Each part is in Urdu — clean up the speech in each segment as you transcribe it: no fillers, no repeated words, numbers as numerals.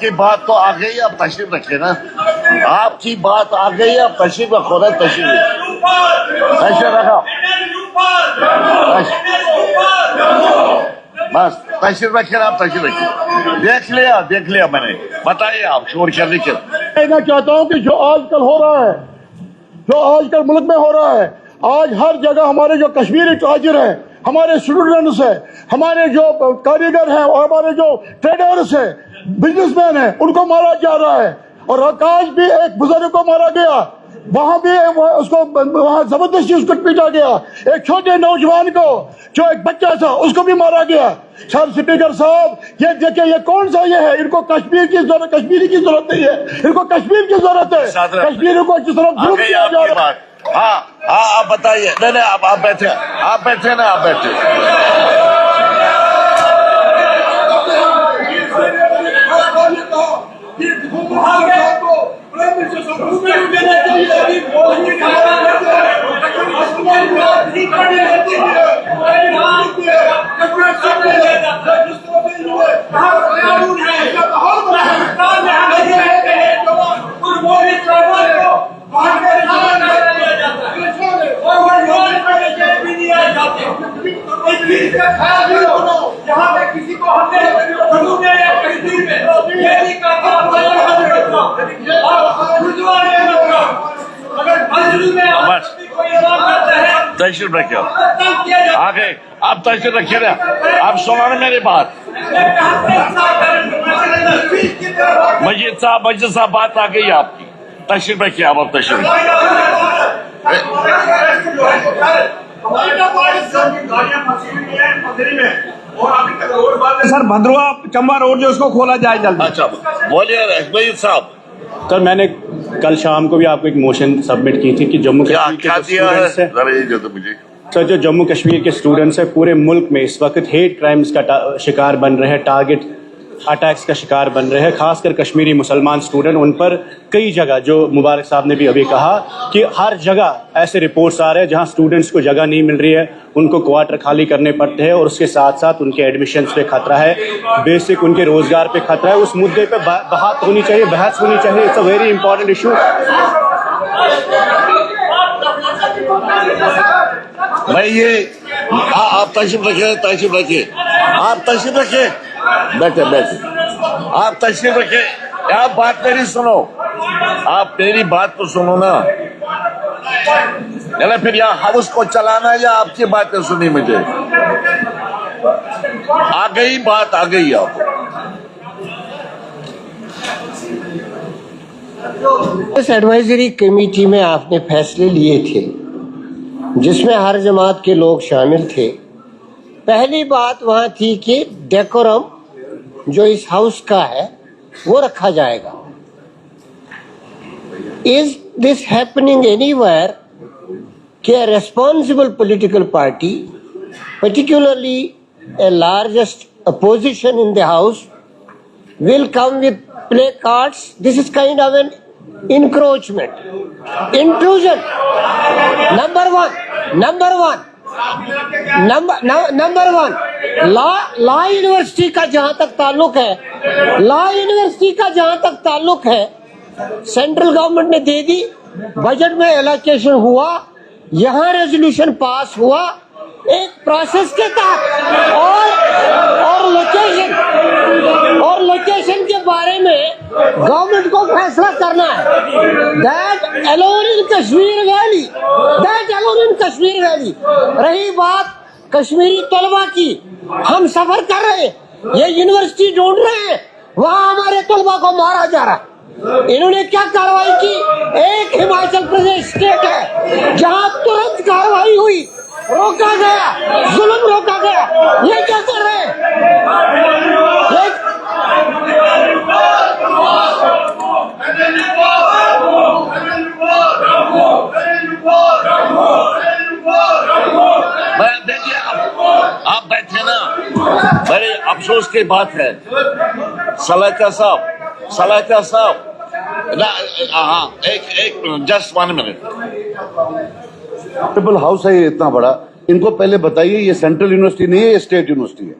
کی بات تو آ گئی، اب تشریف رکھے نا، آپ کی بات آ گئی، اب تشریف رکھو نا، تشریف رکھو، بس تشریف رکھے نا، آپ تشریف رکھیے، دیکھ لیا میں نے، بتائیے آپ شور کرنے کے۔ کہنا چاہتا ہوں کہ جو آج کل ہو رہا ہے، جو آج کل ملک میں ہو رہا ہے، آج ہر جگہ ہمارے جو کشمیری تاجر ہیں، ہمارے اسٹوڈنٹس ہیں، ہمارے جو کاریگر ہیں اور ہمارے جو ٹریڈرز ہیں، بزنس مین ہیں، ان کو مارا جا رہا ہے۔ اور آج بھی ایک بزرگ کو مارا گیا، وہاں بھی اس کو وہاں زبردستی اس کو پیٹا گیا، ایک چھوٹے نوجوان کو جو ایک بچہ تھا اس کو بھی مارا گیا۔ سر اسپیکر صاحب، یہ دیکھیں یہ کون سا یہ ہے؟ ان کو کشمیر کی ضرورت، کشمیری کی ضرورت نہیں ہے، ان کو کشمیر کی ضرورت ہے۔ کشمیری کو جس طرح ظلم کیا جا رہا ہے۔ ہاں آپ بتائیے، نہیں آپ بیٹھے نا، آپ بیٹھے۔ تشریف رکھے آگے، آپ تشریف رکھیے نا، آپ سنا نا میری بات۔ مجید صاحب بات آ گئی آپ کی، تشریف رکھیے آپ تشریف۔ سر بھدروا چمبا روڈ جو اس کو کھولا جائے جلدی۔ اچھا بولیے مجید صاحب۔ سر میں نے کل شام کو بھی آپ کو ایک موشن سبمٹ کی تھی کہ جموں کشمیر کے اسٹوڈنٹس ہیں، سر جو جموں کشمیر کے اسٹوڈنٹس ہیں پورے ملک میں اس وقت ہیٹ کرائمز کا شکار بن رہے ہیں، ٹارگٹ اٹیکس کا شکار بن رہے ہیں، خاص کر کشمیری مسلمان اسٹوڈنٹ۔ ان پر کئی جگہ، جو مبارک صاحب نے بھی ابھی کہا کہ ہر جگہ ایسے رپورٹس آ رہے ہیں جہاں اسٹوڈنٹس کو جگہ نہیں مل رہی ہے، ان کو کوارٹر خالی کرنے پڑتے ہیں، اور اس کے ساتھ ساتھ ان کے ایڈمیشنز پہ خطرہ ہے، بیسک ان کے روزگار پہ خطرہ ہے۔ اس مدعے پہ بات ہونی چاہیے، بحث ہونی چاہیے، it's a very important issue. بھائی یہ آپ تشریف رکھیے، آپ تشریف رکھیے، بیٹھے آپ تشریف رکھیے، آپ بات میری سنو، آپ میری بات تو سنو نا، پھر یہاں ہاؤس کو چلانا یا آپ کی باتیں سنی مجھے؟ آ گئی بات، آ گئی آپ۔ اس ایڈوائزری کمیٹی میں آپ نے فیصلے لیے تھے جس میں ہر جماعت کے لوگ شامل تھے۔ پہلی بات وہاں تھی کہ ڈیکورم جو اس ہاؤس کا ہے وہ رکھا جائے گا۔ از دس ہیپننگ اینی ویئر کہ a responsible political party, particularly a largest opposition in the house, will come with placards? This is kind of an encroachment, intrusion. Number one, law university کا جہاں تک تعلق ہے، سینٹرل گورنمنٹ نے دے دی، بجٹ میں ایلوکیشن ہوا، یہاں ریزولوشن پاس ہوا، ایک پروسیس کے تحت، اور لوکیشن کے بارے میں گورنمنٹ کو فیصلہ کرنا ہے۔ That alone in Kashmir valley. رہی بات کشمیری طلبہ کی، ہم سفر کر رہے ہیں، یہ یونیورسٹی ڈھونڈ رہے ہیں، وہاں ہمارے طلبہ کو مارا جا رہا ہے۔ انہوں نے کیا کارروائی کی؟ ایک ہماچل پردیش اسٹیٹ ہے جہاں ترنت کارروائی ہوئی، روکا گیا، ظلم روکا گیا۔ یہ کیا کر رہے ہیں؟ آپ بیٹھے نا، بڑے افسوس کی بات ہے سلاکہ صاحب، ہاں ایک جسٹ 1 منٹ۔ ٹرپل ہاؤس ہے یہ اتنا بڑا، ان کو پہلے بتائیے یہ سینٹرل یونیورسٹی نہیں ہے، یہ اسٹیٹ یونیورسٹی ہے۔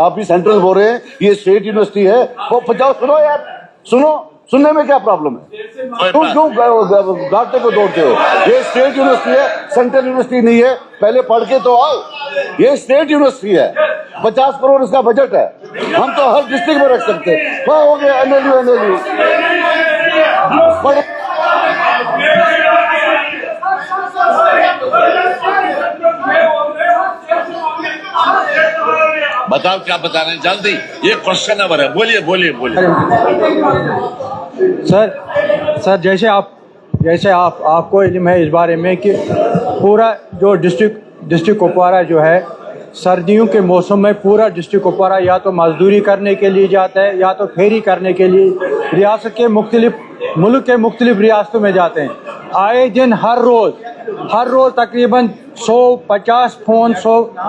آپ بھی سینٹرل بول رہے ہیں, یہ اسٹیٹ یونیورسٹی ہے. وہ بچاؤ, سنو یار, سنو, سننے میں کیا پرابلم ہے؟ تم کیوں گاٹے کو دوڑتے ہو؟ یہ اسٹیٹ یونیورسٹی ہے, سینٹرل یونیورسٹی نہیں ہے. پہلے پڑھ کے تو آؤ. یہ اسٹیٹ یونیورسٹی ہے, 50 کروڑ اس کا بجٹ ہے. ہم تو ہر ڈسٹرکٹ میں رکھ سکتے ہیں. وہ ہو گیا NLU. بتاؤ کیا بتا رہے ہیں جلدی, یہ کوشچن نمبر ہے. بولیے بولیے بولیے. سر جیسے آپ کو علم ہے اس بارے میں کہ پورا جو ڈسٹرکٹ کپوارہ جو ہے, سردیوں کے موسم میں پورا ڈسٹرکٹ کپوارہ یا تو مزدوری کرنے کے لیے جاتا ہے یا تو پھیری کرنے کے لیے ریاست کے ملک کے مختلف ریاستوں میں جاتے ہیں. آئے دن ہر روز تقریباً 150 فون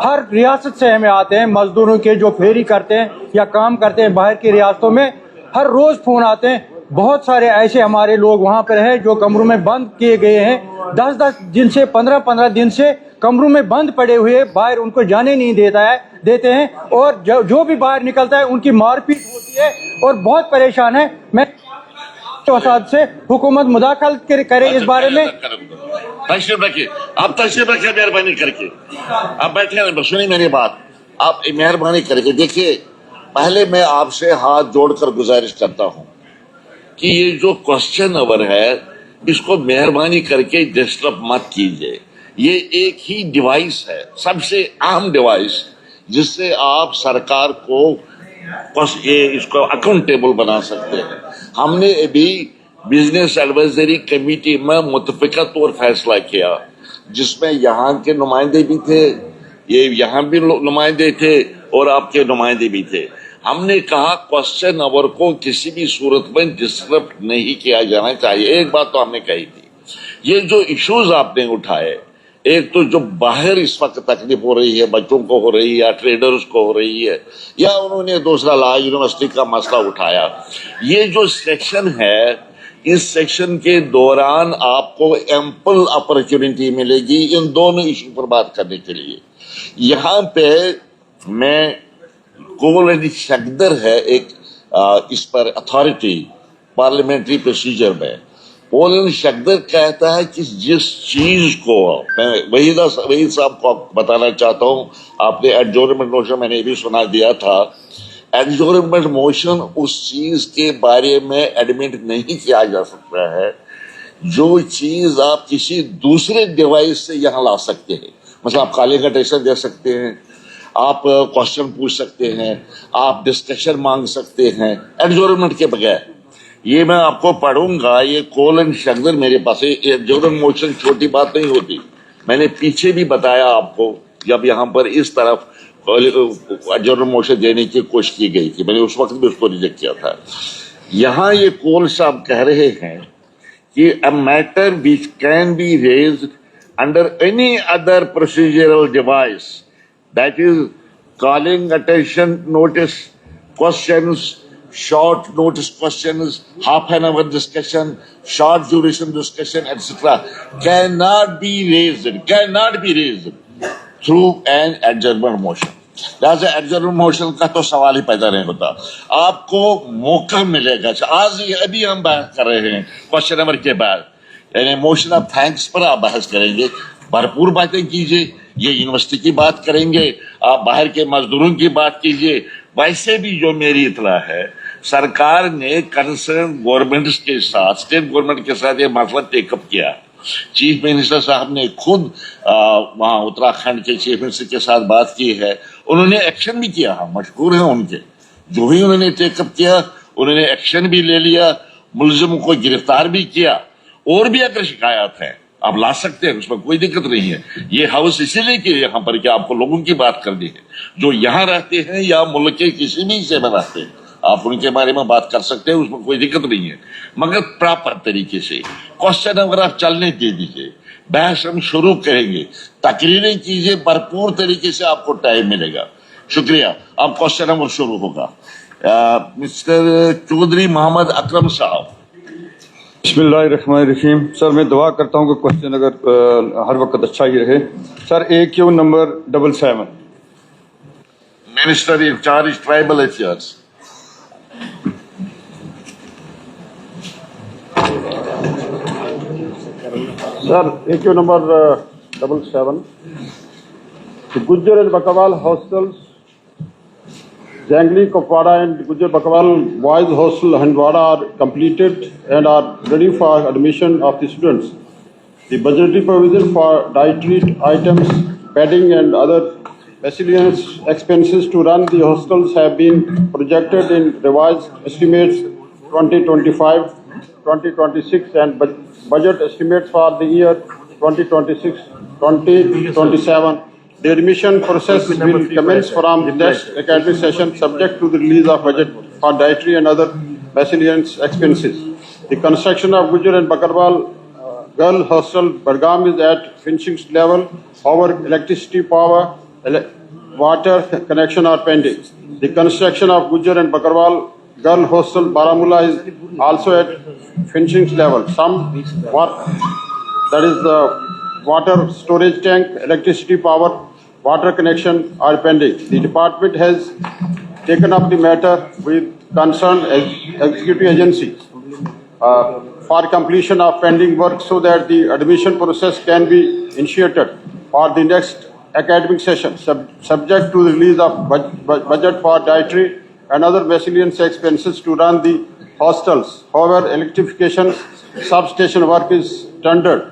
ہر ریاست سے ہمیں آتے ہیں, مزدوروں کے جو پھیری کرتے ہیں یا کام کرتے ہیں باہر کی ریاستوں میں. ہر روز فون آتے ہیں. بہت سارے ایسے ہمارے لوگ وہاں پر ہیں جو کمروں میں بند کیے گئے ہیں, 10 دن سے 15 دن سے کمروں میں بند پڑے ہوئے, باہر ان کو جانے نہیں دیتے ہیں, اور جو بھی باہر نکلتا ہے ان کی مار پیٹ ہوتی ہے اور بہت پریشان ہے. میں سے حکومت مداخلت کرے اس بارے میں. تشریف رکھیے, آپ تشریف رکھیے مہربانی کر کے. آپ بیٹھے, سنیے میری بات. آپ مہربانی کر کے دیکھیے, پہلے میں آپ سے ہاتھ جوڑ کر گزارش کرتا ہوں کہ یہ جو کوشچن نمبر ہے اس کو مہربانی کر کے ڈسٹرب مت کیجیے. یہ ایک ہی ڈیوائس ہے, سب سے اہم ڈیوائس, جس سے آپ سرکار کو اس کو اکاؤنٹیبل بنا سکتے ہیں. ہم نے ابھی بزنس ایڈوائزری کمیٹی میں متفقہ طور فیصلہ کیا, جس میں یہاں کے نمائندے بھی تھے, یہ یہاں بھی نمائندے تھے اور آپ کے نمائندے بھی تھے. ہم نے کہا کوشچن نمبر کو کسی بھی صورت میں ڈسٹرب نہیں کیا جانا چاہیے. ایک بات تو ہم نے کہی تھی, یہ جو ایشوز آپ نے اٹھائے, ایک تو جو باہر اس وقت تکلیف ہو رہی ہے, بچوں کو ہو رہی ہے یا ٹریڈرز کو ہو رہی ہے, یا انہوں نے دوسرا لا یونیورسٹی کا مسئلہ اٹھایا. یہ جو سیکشن ہے, اس سیکشن کے دوران آپ کو ایمپل اپرچونٹی ملے گی ان دونوں ایشو پر بات کرنے کے لیے. یہاں پہ میں کول اینڈ شکدر ہے ایک اس پر اتھارٹی پارلیمنٹری پروسیجر میں. پولن شکدر کہتا ہے کہ جس چیز کو میں وحید صاحب کو بتانا چاہتا ہوں, آپ نے ایڈجورنمنٹ موشن میں نے بھی سنا دیا تھا, ایڈجورنمنٹ موشن اس چیز کے بارے میں ایڈمٹ نہیں کیا جا سکتا ہے جو چیز آپ کسی دوسرے ڈیوائس سے یہاں لا سکتے ہیں. مثلا آپ کالنگ اٹینشن دے سکتے ہیں, آپ کوشچن پوچھ سکتے ہیں, آپ ڈسکشن مانگ سکتے ہیں ایڈجورنمنٹ کے بغیر. یہ میں آپ کو پڑھوں گا, یہ کول اینڈ شکدر میرے پاس ہے. ایڈجورنمنٹ موشن چھوٹی بات نہیں ہوتی, میں نے پیچھے بھی بتایا آپ کو جب یہاں پر اس طرف ایڈجورنمنٹ موشن دینے کی کوشش کی گئی تھی, میں نے اس وقت بھی اس کو ریجیکٹ کیا تھا. یہاں یہ کول صاحب کہہ رہے ہیں کہ a matter which can be raised under any other procedural device, that is calling attention notice, questions, short notice questions, half an hour discussion, short duration discussion, etc. cannot be raised through an adjournment motion. لہٰذا ایڈجورنمنٹ موشن کا تو سوال ہی پیدا نہیں ہوتا. آپ کو موقع ملے گا, آج ابھی ہم بحث کر رہے ہیں کوشچن نمبر کے بعد, یعنی موشن آف تھینکس پر آپ بحث کریں گے, بھرپور باتیں کیجیے. یہ یونیورسٹی کی بات کریں گے, آپ باہر کے مزدوروں کی بات کیجیے. ویسے بھی جو میری اطلاع ہے, سرکار نے کنسرن گورنمنٹس کے ساتھ, اسٹیٹ گورنمنٹ کے ساتھ یہ مسئلہ ٹیک اپ کیا. چیف منسٹر صاحب نے خود وہاں اتراکھنڈ کے چیف منسٹر کے ساتھ بات کی ہے, انہوں نے ایکشن بھی کیا. ہم مشکور ہیں ان کے, جو ہی انہوں نے ٹیک اپ کیا انہوں نے ایکشن بھی لے لیا, ملزموں کو گرفتار بھی کیا. اور بھی اگر شکایات ہیں آپ لا سکتے ہیں, اس میں کوئی دقت نہیں ہے. یہ ہاؤس اسی لیے کہ یہاں پر کہ آپ کو لوگوں کی بات کرنی ہے جو یہاں رہتے ہیں یا ملک کے کسی بھی حصے میں رہتے ہیں, آپ ان کے بارے میں بات کر سکتے ہیں, اس میں کوئی دقت نہیں ہے. مگر پراپر طریقے سے کوشچن اگر آپ چلنے دے دیجیے, بحث ہم شروع کریں گے, تقریریں کیجیے, بھرپور طریقے سے آپ کو ٹائم ملے گا. شکریہ. اب کوشچن نمبر شروع ہوگا. مسٹر چودھری محمد اکرم صاحب. بسم اللہ الرحمن الرحیم. سر میں دعا کرتا ہوں کہ کوشچن اگر ہر وقت اچھا ہی رہے. سر AQ number 77. Minister in charge tribal affairs. Sir, AQ number 77. The Gujjar and Bakarwal hostels, Jangli, Kopwara and Gujjar Bakarwal boys hostel Handwara are completed and are ready for admission of the students. The budgetary provision for dietary items, bedding and other miscellaneous expenses to run the hostels have been projected in revised estimates 2025, 2026 and budget estimates for the year 2026, 2027. The admission process will commence from the next academic session subject to the release of budget for dietary and other miscellaneous expenses. The construction of Gujjar and Bakarwal Girl Hostel Bargam is at finishing level. However, electricity, power, water connection are pending. The construction of Gujjar and Bakarwal Girl Hostel Baramulla is also at finishing level. Some work, that is the water storage tank, electricity, power, water connection are pending. The department has taken up the matter with concerned executive agencies for completion of pending work so that the admission process can be initiated for the next academic session, subject to the release of budget for dietary and other miscellaneous expenses to run the hostels. However, electrification substation work is tendered.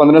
15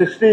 60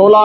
16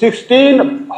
16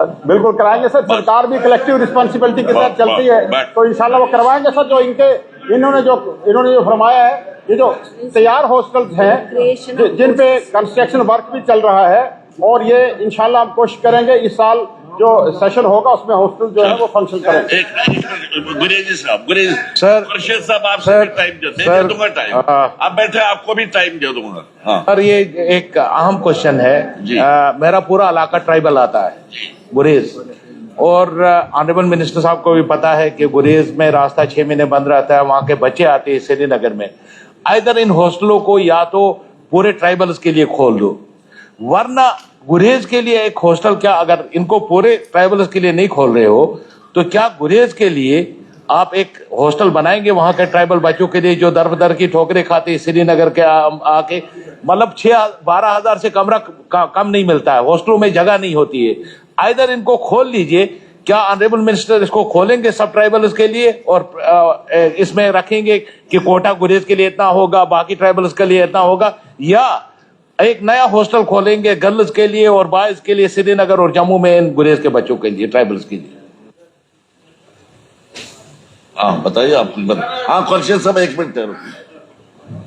بالکل کرائیں گے سر. سرکار بھی کلیکٹیو رسپانسبلٹی کے ساتھ چلتی ہے تو انشاءاللہ وہ کروائیں گے سر. جو انہوں نے جو فرمایا ہے, یہ جو تیار ہاسٹلز ہیں جن پہ کنسٹرکشن ورک بھی چل رہا ہے, اور یہ انشاءاللہ ہم کوشش کریں گے اس سال جو سیشن ہوگا اس میں ہاسٹل جو ہے وہ فنکشن کریں. گریزی صاحب, سر خورشید صاحب آپ سے ٹائم دے دوں گا. ٹائم آپ بیٹھے, آپ کو بھی ٹائم دے دوں گا. ہاں سر, یہ ایک اہم کوشچن ہے. میرا پورا علاقہ ٹرائبل آتا ہے, گریز, اور آنریبل منسٹر صاحب کو بھی پتا ہے کہ گریز میں راستہ 6 مہینے بند رہتا ہے. وہاں کے بچے آتے ہیں سری نگر میں. ادھر ان ہاسٹلوں کو یا تو پورے ٹرائبلز کے لیے کھول دو, ورنہ گریز کے لیے ایک ہاسٹل. کیا اگر ان کو پورے ٹرائبلز کے لیے نہیں کھول رہے ہو تو کیا گریز کے لیے آپ ایک ہاسٹل بنائیں گے وہاں کے ٹرائبل بچوں کے لیے جو در بدر کی ٹھوکریں کھاتے ہیں سری نگر کے آ کے؟ مطلب 12 ہزار سے کمرہ کم نہیں ملتا ہے, ہاسٹلوں میں جگہ نہیں ہوتی ہے. ادھر ان کو کھول لیجئے. کیا آنریبل منسٹر اس کو کھولیں گے سب ٹرائبلز کے لیے, اور اس میں رکھیں گے کہ کوٹا گریز کے لیے اتنا ہوگا, باقی ٹرائبلز کے لیے اتنا ہوگا, یا ایک نیا ہاسٹل کھولیں گے گرلز کے لیے اور بوائز کے لیے سری نگر اور جموں میں ان گریز کے بچوں کے لیے, ٹرائبلز کے لیے؟ ہاں بتائیے آپ. ہاں خورشید صاحب ایک منٹ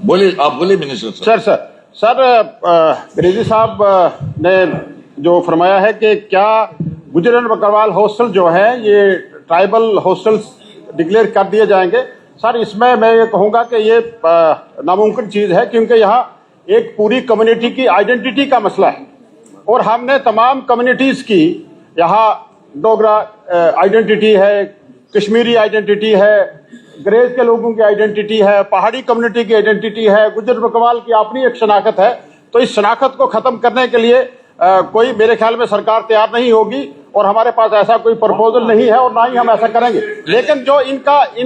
بولیے, آپ بولیے منسٹر صاحب. سر گریزی صاحب نے جو فرمایا ہے کہ کیا گجران بکروال ہاسٹل جو ہے یہ ٹرائبل ہاسٹلز ڈکلیئر کر دیے جائیں گے. سر اس میں یہ کہوں گا کہ یہ ناممکن چیز ہے, کیونکہ یہاں ایک پوری کمیونٹی کی آئیڈینٹی کا مسئلہ ہے, اور ہم نے تمام کمیونٹیز کی, یہاں ڈوگرا آئیڈینٹی ہے, کشمیری آئیڈینٹی ہے, گریز کے لوگوں کی آئیڈینٹی ہے, پہاڑی کمیونٹی کی آئیڈینٹی ہے, گجر بکروال کی اپنی ایک شناخت ہے. تو اس شناخت کو ختم کرنے کے لیے کوئی میرے خیال میں سرکار تیار نہیں ہوگی, اور ہمارے پاس ایسا کوئی پرپوزل نہیں ہے, اور نہ ہی ہم ایسا کریں گے. لیکن جو ان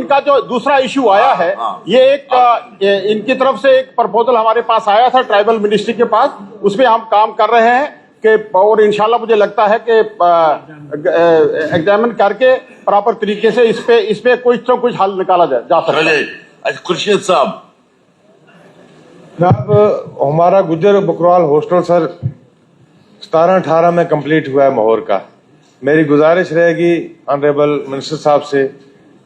کا جو دوسرا ایشو آیا ہے, یہ ایک ان کی طرف سے ایک پرپوزل ہمارے پاس آیا تھا ٹرائبل منسٹری کے پاس, اس پہ ہم کام کر رہے ہیں کہ, اور انشاءاللہ مجھے لگتا ہے کہ ایگزامن کر کے پراپر طریقے سے اس پہ کچھ تو کچھ حل نکالا جا سکتا ہے. خورشید صاحب, ہمارا گجر بکروال ہاسٹل سر 17-18 میں کمپلیٹ ہوا ہے مہور کا. میری گزارش رہے گی آنریبل منسٹر صاحب سے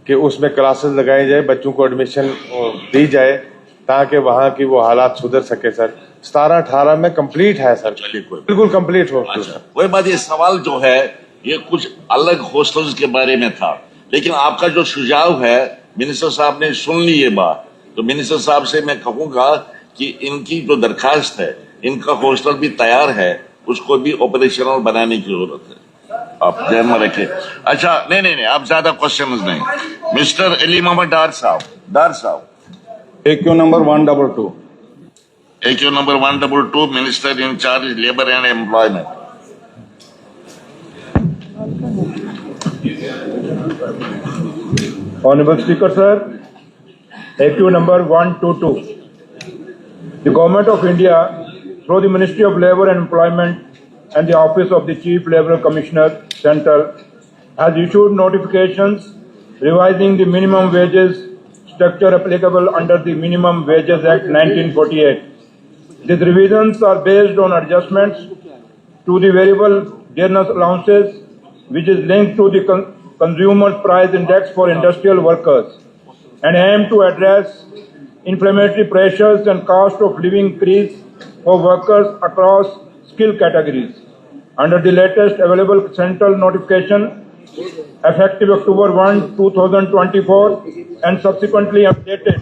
کہ اس میں کلاسز لگائی جائے, بچوں کو ایڈمیشن دی جائے تاکہ وہاں کی وہ حالات سدھر سکے. سر 17-18 میں کمپلیٹ ہے سر, بالکل کمپلیٹ ہو. وہی بات, یہ سوال جو ہے یہ کچھ الگ ہاسٹلز کے بارے میں تھا, لیکن آپ کا جو سجاؤ ہے منسٹر صاحب نے سن لی یہ بات, تو منسٹر صاحب سے میں کہوں گا کہ ان کی جو درخواست ہے, ان کا ہاسٹل بھی تیار ہے, اس کو بھی آپریشنل بنانے کی ضرورت ہے. آپ ذہن میں رکھیں. اچھا نہیں آپ زیادہ کوشچنز نہیں. مسٹر علی محمد ڈار صاحب AQ number 122. AQ number 122, minister in charge labour and employment. Honorable Speaker, sir, AQ number 122. The Government of India, through the Ministry of Labour and Employment and the Office of the Chief Labour Commissioner, Central, has issued notifications revising the minimum wages structure applicable under the Minimum Wages Act 1948. These revisions are based on adjustments to the variable dearness allowances, which is linked to the Consumer Price Index for industrial workers, and aim to address inflationary pressures and cost of living increase for workers across skill categories. Under the latest available central notification, effective October 1, 2024, and subsequently updated,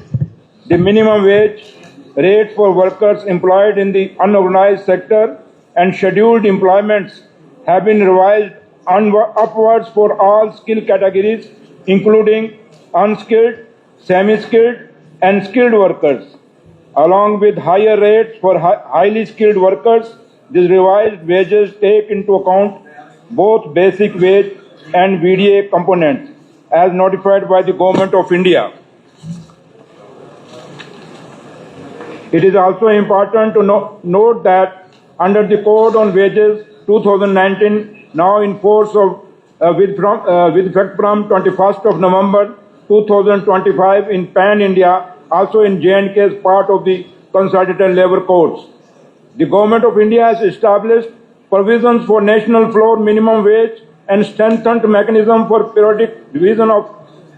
the minimum wage rate for workers employed in the unorganized sector and scheduled employments have been revised upwards for all skill categories, including unskilled, semi-skilled, and skilled workers. Along with higher rates for highly skilled workers, these revised wages take into account both basic wage and VDA components, as notified by the Government of India. It is also important to note that under the Code on Wages 2019, now in force with effect from 21st of November 2025 in Pan-India, also in J&K as part of the Consolidated Labour Codes, the Government of India has established provisions for national floor minimum wage, and strengthened mechanism for periodic revision of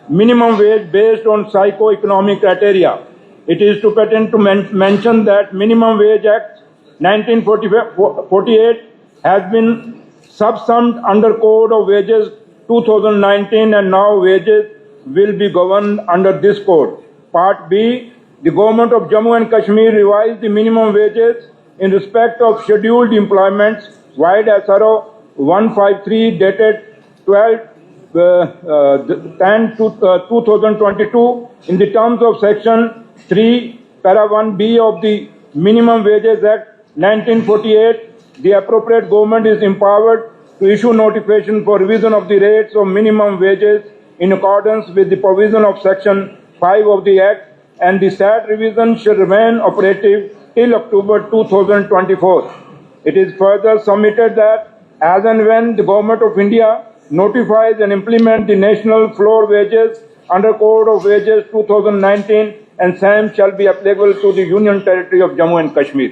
minimum wage based on socio-economic criteria. It is to patent to mention that Minimum Wage Act 1948 has been subsumed under Code of Wages 2019, and now wages will be governed under this code. Part B, the government of Jammu and Kashmir revised the minimum wages in respect of scheduled employments via SRO 153 dated 12/10/2022 in the terms of Section 3, Para 1B of the Minimum Wages Act 1948. The appropriate government is empowered to issue notification for revision of the rates of minimum wages in accordance with the provision of Section 5 of the Act, and the said revision shall remain operative till October 2024. It is further submitted that as and when the Government of India notifies and implement the national floor wages under Code of Wages 2019, and same shall be applicable to the Union Territory of Jammu and Kashmir.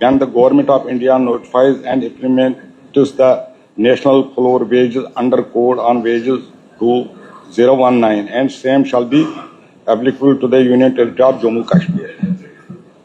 when the government of India notifies and implements the national floor wages under Code on Wages 2019 and same shall be applicable to the Union Territory of Jammu Kashmir.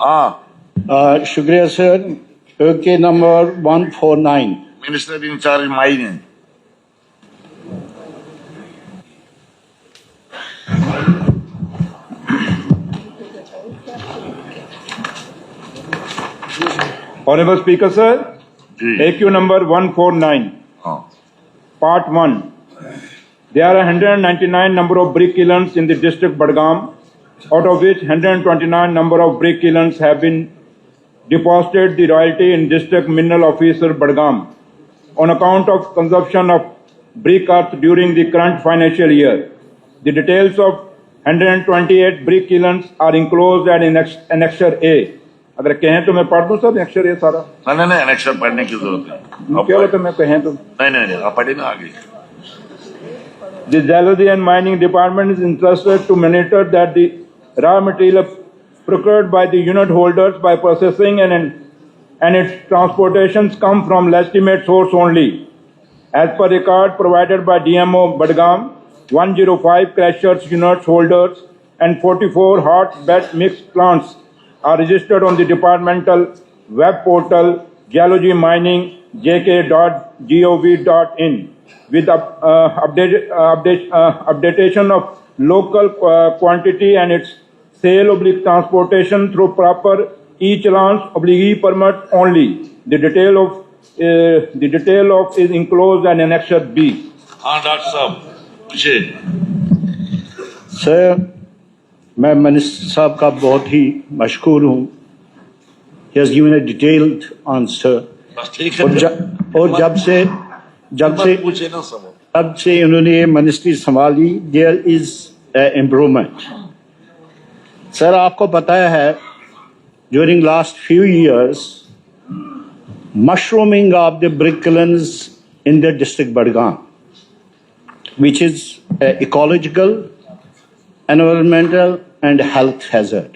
ہاں شکریہ sir. Okay number 149. Minister incharge mining. Honorable Speaker, sir, AQ number 149, Part 1. There are 199 number of brick kilns in the district Badgam, out of which 129 number of brick kilns have been deposited the royalty in district mineral officer Badgam on account of consumption of brick earth during the current financial year. The details of 128 brick kilns are enclosed at Annexure A. اگر کہیں تو میں پڑھ دوں سر ایکشر یہ سارا؟ نہیں انیکشر پڑھنے کی ضرورت ہے. کیا ہوتا ہے میں کہیں تو؟ نہیں آپ پڑھیں نا آگے. The Geology and Mining Department is interested to monitor that the raw material procured by the unit holders by processing and its transportations come from legitimate source only. As per record provided by DMO Badgam, 105 crushers unit holders and 44 hot bed mix plants are registered on the departmental web portal geologyminigjk.gov.in with updatation of local quantity and its sale/transportation through proper e-challans/permit only. The detail of is enclosed in Annexure B. ہاں ڈاکٹر صاحب پوچھے. سر میں منسٹر صاحب کا بہت ہی مشکور ہوں. He has given a detailed answer. بس ٹھیک ہے. اور جب سے انہوں نے یہ منسٹری سنبھالی there is improvement. سر آپ کو پتہ ہے during last few years mushrooming of the brick kilns in the district Badgam, which is ecological, environmental and health hazard.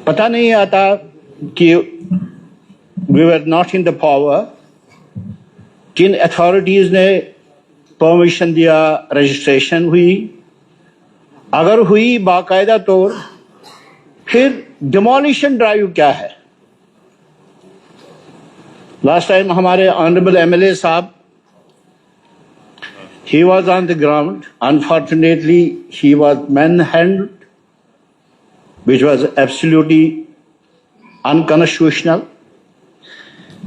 پتہ نہیں آتا کہ we were not in the power. کن اتھارٹیز نے پرمیشن دیا, رجسٹریشن ہوئی, اگر ہوئی باقاعدہ طور, پھر ڈیمولیشن ڈرائیو کیا ہے؟ لاسٹ ٹائم ہمارے آنریبل MLA صاحب, he was on the ground. Unfortunately, he was manhandled, which was absolutely unconstitutional.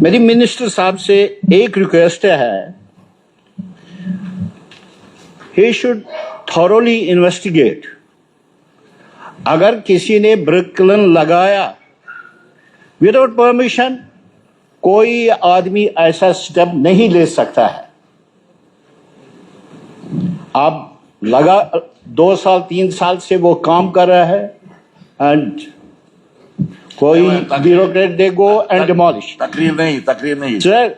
میری منسٹر صاحب سے ایک ریکویسٹ ہے, he should thoroughly investigate. اگر کسی نے brick kiln لگایا without permission, کوئی آدمی ایسا سٹیپ نہیں لے سکتا ہے. آپ لگا 2 سال 3 سال سے وہ کام کر رہا ہے اینڈ کوئی bureaucrat they go and demolish. تقریر نہیں سر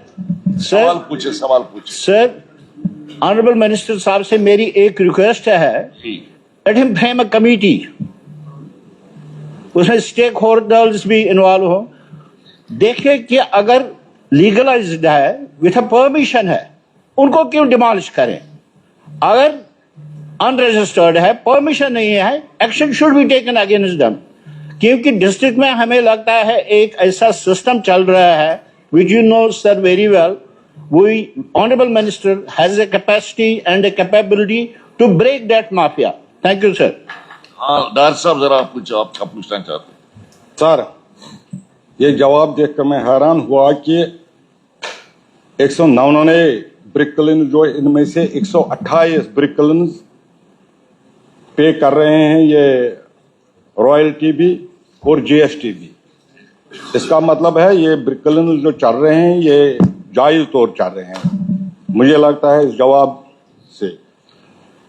سوال پوچھے. سر آنریبل منسٹر صاحب سے میری ایک ریکویسٹ ہے, لیٹ ہم فریم اے کمیٹی, اس میں اسٹیک ہولڈرز بھی انوالو ہوں, دیکھیں کہ اگر لیگلائزڈ ہے وتھ اے پرمیشن ہے ان کو کیوں ڈیمالش کریں. اگر انرجسٹرڈ ہے, پرمیشن نہیں ہے, action should be taken against them. کیونکہ ڈسٹرکٹ میں ہمیں لگتا ہے ایک ایسا سسٹم چل رہا ہے which you know sir very well. We honorable minister has a capacity and a capability to break that mafia. Thank you sir. ہاں ڈاکٹر صاحب ذرا پوچھو, آپ کیا پوچھنا چاہتے ہیں؟ سر یہ جواب دیکھ کر میں حیران ہوا کہ 199 برک کلن جو ان میں سے 128 برک کلنز پے کر رہے ہیں, یہ رائلٹی بھی اور GST بھی. اس کا مطلب ہے یہ برک کلن جو چل رہے ہیں یہ جائز طور چل رہے ہیں. مجھے لگتا ہے اس جواب سے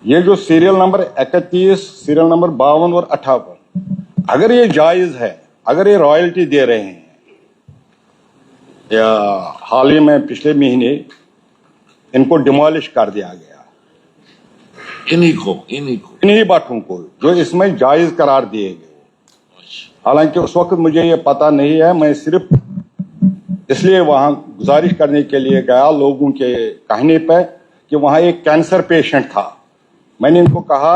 یہ جو سیریل نمبر 31, سیریل نمبر 52 اور 58, اگر یہ جائز ہے, اگر یہ رائلٹی دے رہے ہیں, یا حال ہی میں پچھلے مہینے ان کو ڈیمالش کر دیا گیا, انہی بٹوں کو جو اس میں جائز قرار دیے گئے. حالانکہ اس وقت مجھے یہ پتا نہیں ہے, میں صرف اس لیے وہاں گزارش کرنے کے لیے گیا لوگوں کے کہنے پہ کہ وہاں ایک کینسر پیشنٹ تھا. میں نے ان کو کہا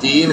3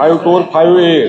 5458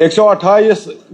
128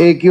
AQ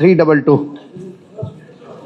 322।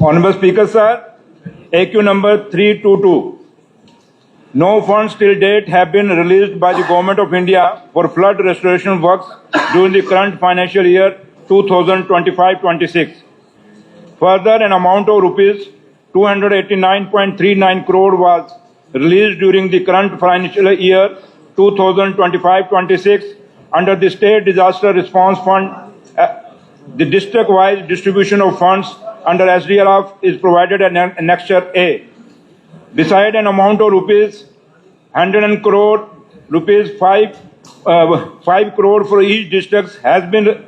Honorable Speaker sir, AQ number 322. No funds till date have been released by the Government of India for flood restoration works during the current financial year 2025-26. Further, an amount of rupees 289.39 crore was released during the current financial year 2025-26 under the State Disaster Response Fund. The district-wise distribution of funds under SDRF is provided in Annexure A. Beside an amount of rupees 100 crore, rupees 5 crore for each district has been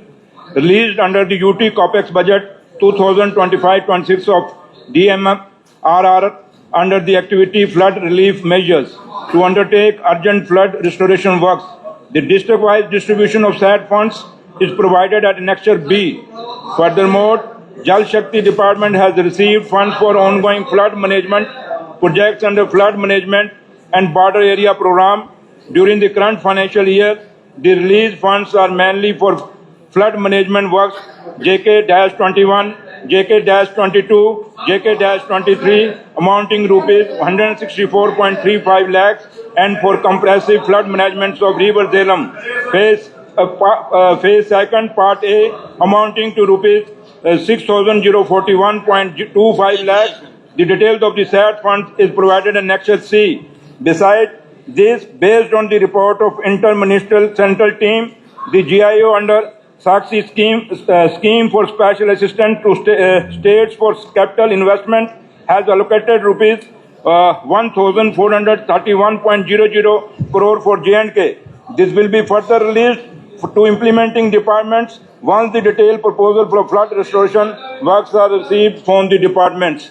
released under the UT COPEX budget 2025-26 of DMRR under the activity flood relief measures to undertake urgent flood restoration works. The district-wise distribution of said funds is provided at Annexure B. Furthermore, Jal Shakti Department has received funds for ongoing flood management projects under flood management and border area program. During the current financial year, the released funds are mainly for flood management works JK-21, JK-22, JK-23 amounting rupees 164.35 lakhs and for comprehensive flood management of River Jhelum phase second part A amounting to rupees 6,041.25 lakhs. The details of the said funds is provided in Annexure C. Besides this, based on the report of Inter-Ministerial Central Team, the GIO under Sakshi scheme for special assistance to states for capital investment has allocated rupees 1,431.00 crore for J&K. This will be further released to implementing departments once the detailed proposal for flood restoration works are received from the departments.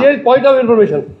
there is point of information.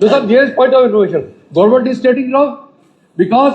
Sir, there is point of information. Government is stating wrong because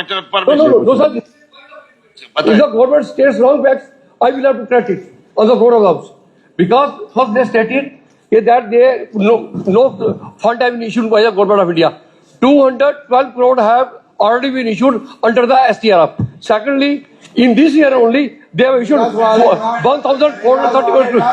point of No, sir. If the government states wrong facts, I will have to correct it on the floor of the House. Because first they stated that no fund have been issued by the government of India. 212 crore have already been issued under the STRF. Secondly, in this year only, they have issued 1,431 crore.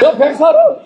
The facts are.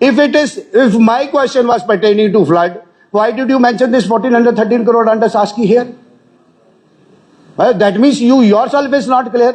If my question was pertaining to flood, why did you mention this 1413 crore under Saski here? Well, that means you yourself is not clear.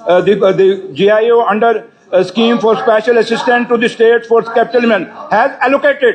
the GIO under a scheme for special assistance to the state for capital has allocated।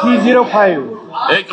305, AQ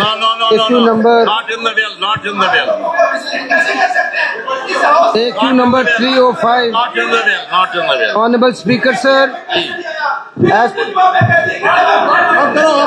No, number- not in the bill. AQ number 305, Not in the bill. Honorable Speaker sir, as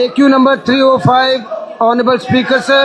AQ number 305, Honorable Speaker sir,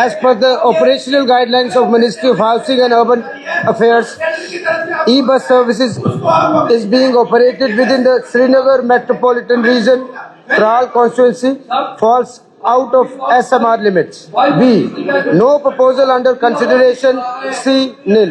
as per the operational guidelines of Ministry of Housing and Urban Affairs, e-bus services is being operated within the Srinagar Metropolitan Region. Tral constituency falls out of SMR limits. B. No proposal under consideration. C. Nil.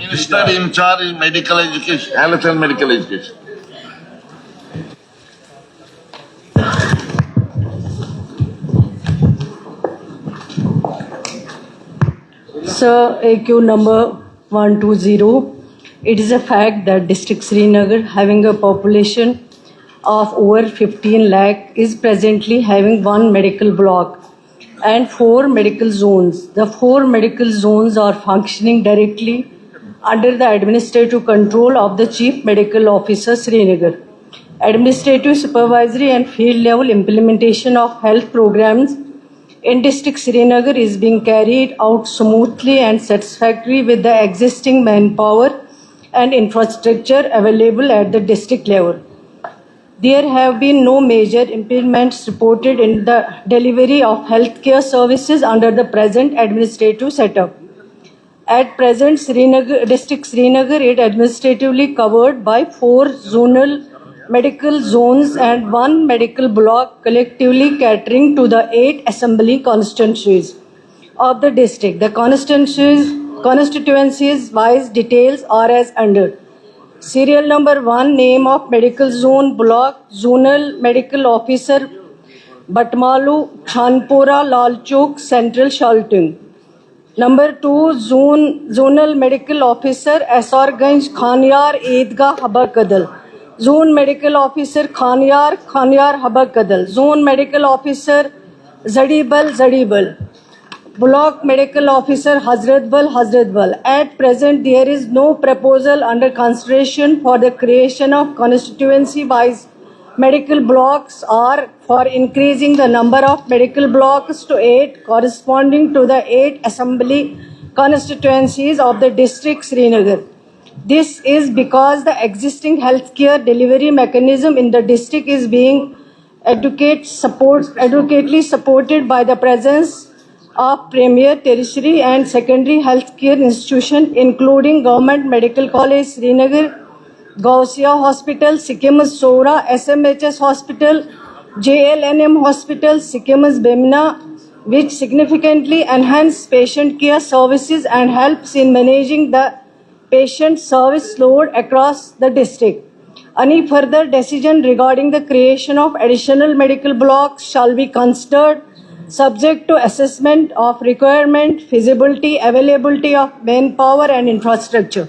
Minister in charge in medical education, health and medical education. Sir, AQ number 120. It is a fact that District Srinagar, having a population of over 15 lakh, is presently having one medical block. and 4 medical zones. The 4 medical zones are functioning directly under the administrative control of the Chief Medical Officer, Srinagar. Administrative, supervisory and field level implementation of health programs in district Srinagar is being carried out smoothly and satisfactorily with the existing manpower and infrastructure available at the district level. There have been no major impediments reported in the delivery of healthcare services under the present administrative setup. At present, district Srinagar is administratively covered by 4 zonal medical zones and 1 medical block, collectively catering to the 8 assembly constituencies of the district. The constituencies wise details are as under. Serial number 1, name of medical zone block, zonal medical officer, Batmalu, Khanpura, Lalchok, Central Shaltung. Number 2, zonal medical officer, Asarganj, Khanyar, Eidgah, Habakadal. Zone medical officer, Khanyar, Habakadal. Zone medical officer, Zadibal. Block medical officer, Hazratbal. At present, there is no proposal under consideration for the creation of constituency-wise medical blocks or for increasing the number of medical blocks to 8 corresponding to the 8 assembly constituencies of the district Srinagar. This is because the existing healthcare delivery mechanism in the district is being adequately supported by the presence of premier, tertiary and secondary healthcare institutions including Government Medical College Srinagar, Gausia Hospital, Sikkims Soura, SMHS Hospital, JLNM Hospital, Sikkims Bemna, which significantly enhance patient care services and helps in managing the patient service load across the district. Any further decision regarding the creation of additional medical blocks shall be considered subject to assessment of requirement, feasibility, availability of manpower and infrastructure.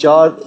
4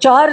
4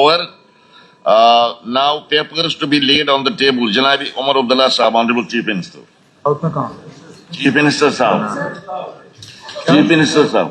over. Now papers to be laid on the table. Janabi Umar Abdullah Sahab, Honorable Chief Minister. Chief Minister Sahab. Chief Minister Sahab.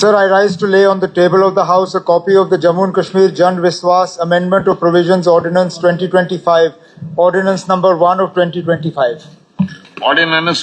Sir, I rise to lay on the table of the House a copy of the Jammu and Kashmir Jan Viswas Amendment of Provisions Ordinance 2025, Ordinance number 1 of 2025. Ordinance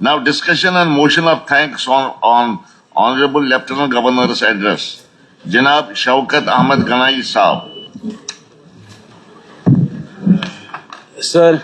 Now discussion and motion of thanks on Honorable Lieutenant Governor's address. Janab Shaukat Ahmed Ganai Sahab. Sir,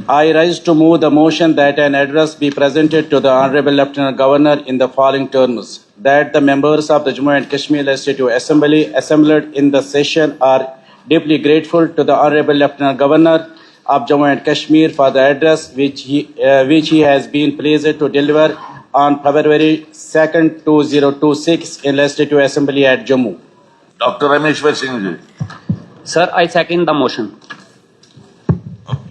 I rise to move the motion that an address be presented to the Honorable Lieutenant Governor in the following terms. That the members of the Jammu and Kashmir Legislative Assembly assembled in the session are deeply grateful to the Honorable Lieutenant Governor of Jammu and Kashmir for the address which he has been pleased to deliver on February 2nd, 2026 in Legislative Assembly at Jammu. Dr. Rameshwar Singh ji. Sir, I second the motion.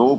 2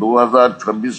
2026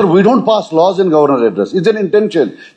We don't pass laws in governor address. It's an intention